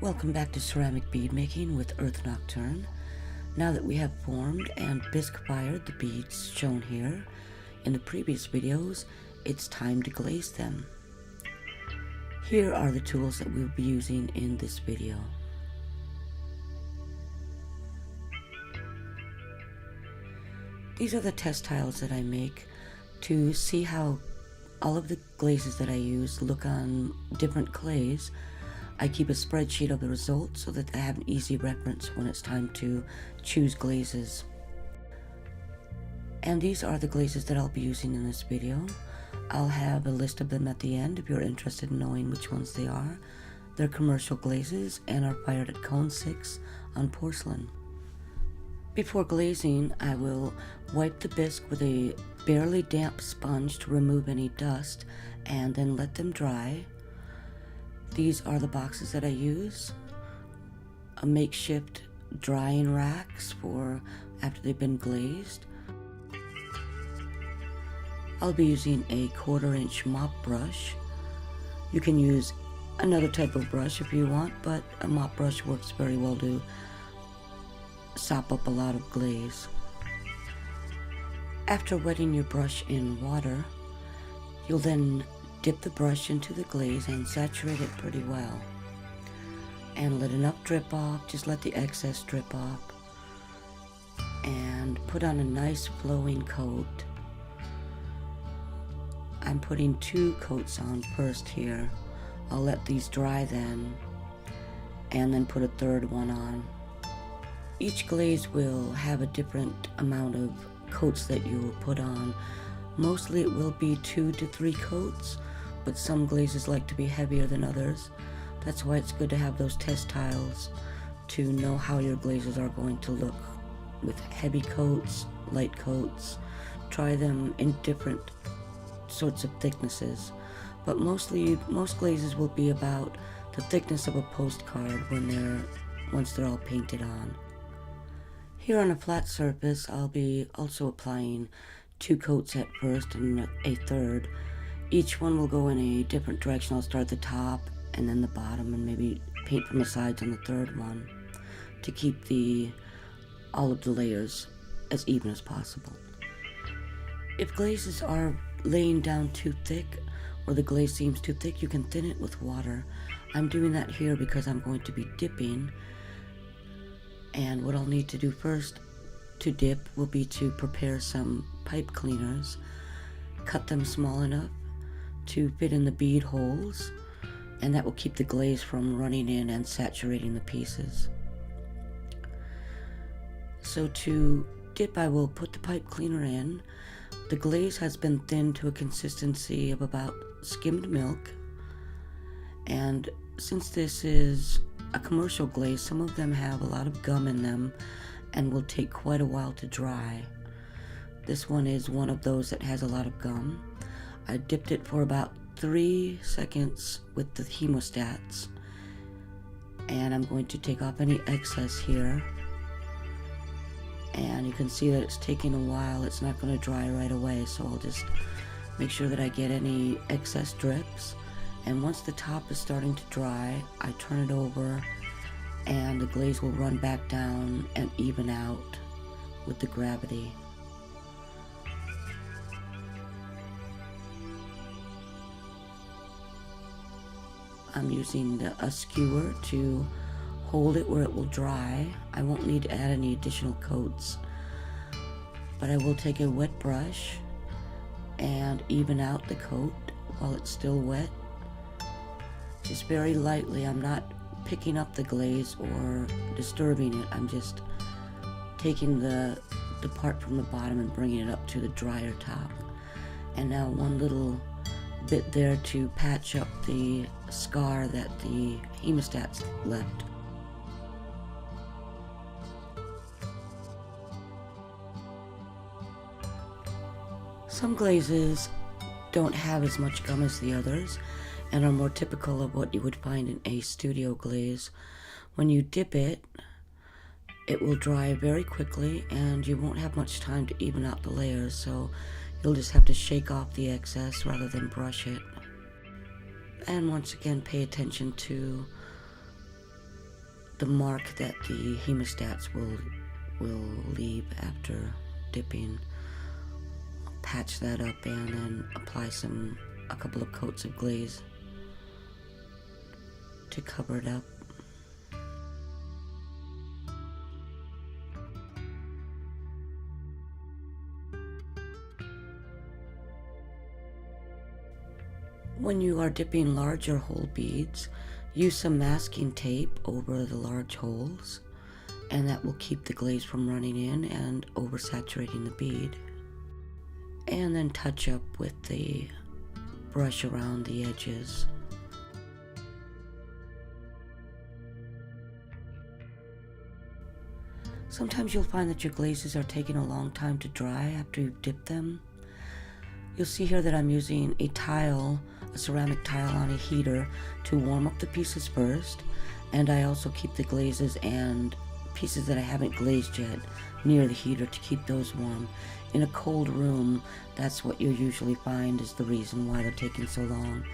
Welcome back to ceramic bead making with earthnocturne. Now that we have formed and bisque fired the beads shown here in the previous videos, it's time to glaze them. Here are the tools that we'll be using in this video. These are the test tiles that I make to see how all of the glazes that I use look on different clays. I keep a spreadsheet of the results so that I have an easy reference when it's time to choose glazes. And these are the glazes that I'll be using in this video. I'll have a list of them at the end if you're interested in knowing which ones they are. They're commercial glazes and are fired at cone 6 on porcelain. Before glazing, I will wipe the bisque with a barely damp sponge to remove any dust and then let them dry. These are the boxes that I use, a makeshift drying racks for after they've been glazed. I'll be using a 1/4 inch mop brush. You can use another type of brush if you want, but a mop brush works very well to sop up a lot of glaze. After wetting your brush in water, you'll then dip the brush into the glaze and saturate it pretty well. And let enough drip off, just let the excess drip off. And put on a nice flowing coat. I'm putting 2 coats on first here. I'll let these dry then, and then put a 3rd one on. Each glaze will have a different amount of coats that you will put on. Mostly it will be 2 to 3 coats, but some glazes like to be heavier than others. That's why it's good to have those test tiles to know how your glazes are going to look with heavy coats, light coats. Try them in different sorts of thicknesses, but most glazes will be about the thickness of a postcard once they're all painted on. Here on a flat surface, I'll be also applying 2 coats at first and a 3rd. Each one will go in a different direction. I'll start at the top and then the bottom and maybe paint from the sides on the 3rd one to keep all of the layers as even as possible. If glazes are laying down too thick or the glaze seems too thick, you can thin it with water. I'm doing that here because I'm going to be dipping, and what I'll need to do first to dip will be to prepare some pipe cleaners, cut them small enough to fit in the bead holes, and that will keep the glaze from running in and saturating the pieces. So to dip, I will put the pipe cleaner in. The glaze has been thinned to a consistency of about skimmed milk, and since this is a commercial glaze, some of them have a lot of gum in them and will take quite a while to dry. This one is one of those that has a lot of gum. I dipped it for about 3 seconds with the hemostats, and I'm going to take off any excess here. And you can see that it's taking a while. It's not going to dry right away, so I'll just make sure that I get any excess drips. And once the top is starting to dry, I turn it over and the glaze will run back down and even out with the gravity. I'm using a skewer to hold it where it will dry. I won't need to add any additional coats, but I will take a wet brush and even out the coat while it's still wet. Just very lightly. I'm not picking up the glaze or disturbing it. I'm just taking the part from the bottom and bringing it up to the drier top. And now one little bit there to patch up the scar that the hemostats left. Some glazes don't have as much gum as the others and are more typical of what you would find in a studio glaze. When you dip it, it will dry very quickly and you won't have much time to even out the layers, so you'll just have to shake off the excess rather than brush it. And once again, pay attention to the mark that the hemostats will leave after dipping. I'll patch that up and then apply a couple of coats of glaze to cover it up. When you are dipping larger hole beads, use some masking tape over the large holes, and that will keep the glaze from running in and oversaturating the bead. And then touch up with the brush around the edges. Sometimes you'll find that your glazes are taking a long time to dry after you've dipped them. You'll see here that I'm using a ceramic tile on a heater to warm up the pieces first, and I also keep the glazes and pieces that I haven't glazed yet near the heater to keep those warm. In a cold room, that's what you'll usually find is the reason why they're taking so long.